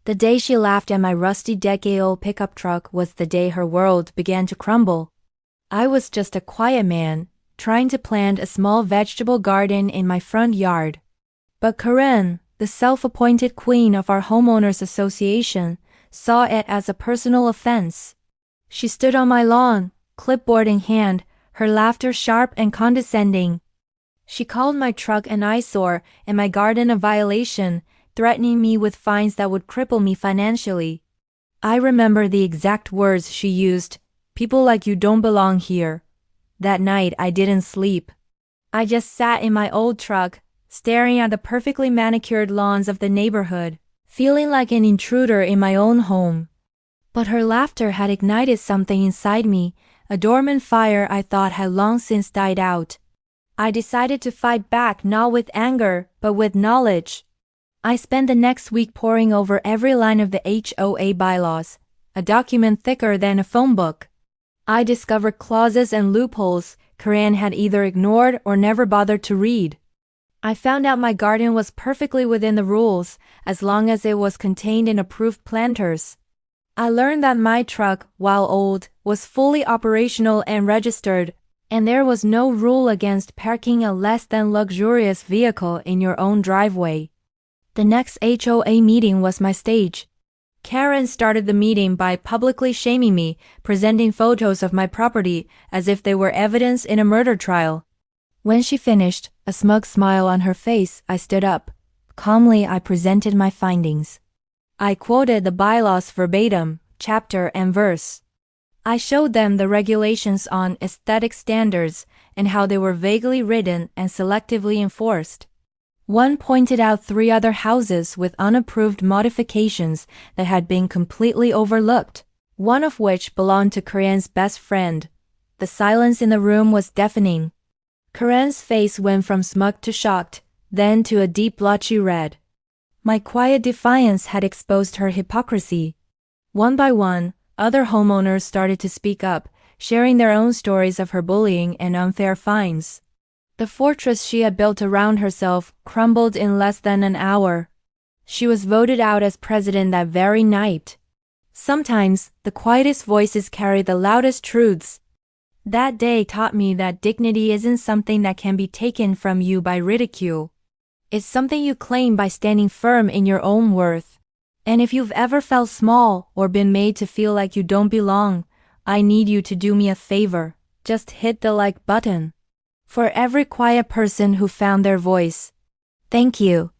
The day she laughed at my rusty decade-old pickup truck was the day her world began to crumble. I was just a quiet man, trying to plant a small vegetable garden in my front yard. But Karen, the self-appointed queen of our homeowners association, saw it as a personal offense. She stood on my lawn, clipboard in hand, her laughter sharp and condescending. She called my truck an eyesore and my garden a violation, threatening me with fines that would cripple me financially. I remember the exact words she used, "People like you don't belong here." That night I didn't sleep. I just sat in my old truck, staring at the perfectly manicured lawns of the neighborhood, feeling like an intruder in my own home. But her laughter had ignited something inside me, a dormant fire I thought had long since died out. I decided to fight back not with anger, but with knowledge. I spent the next week poring over every line of the HOA bylaws, a document thicker than a phone book. I discovered clauses and loopholes Karen had either ignored or never bothered to read. I found out my garden was perfectly within the rules, as long as it was contained in approved planters. I learned that my truck, while old, was fully operational and registered, and there was no rule against parking a less than luxurious vehicle in your own driveway. The next HOA meeting was my stage. Karen started the meeting by publicly shaming me, presenting photos of my property as if they were evidence in a murder trial. When she finished, a smug smile on her face, I stood up. Calmly, I presented my findings. I quoted the bylaws verbatim, chapter and verse. I showed them the regulations on aesthetic standards and how they were vaguely written and selectively enforced. One pointed out 3 other houses with unapproved modifications that had been completely overlooked, one of which belonged to Karen's best friend. The silence in the room was deafening. Karen's face went from smug to shocked, then to a deep blotchy red. My quiet defiance had exposed her hypocrisy. One by one, other homeowners started to speak up, sharing their own stories of her bullying and unfair fines. The fortress she had built around herself crumbled in less than an hour. She was voted out as president that very night. Sometimes, the quietest voices carry the loudest truths. That day taught me that dignity isn't something that can be taken from you by ridicule. It's something you claim by standing firm in your own worth. And if you've ever felt small or been made to feel like you don't belong, I need you to do me a favor. Just hit the like button. For every quiet person who found their voice. Thank you.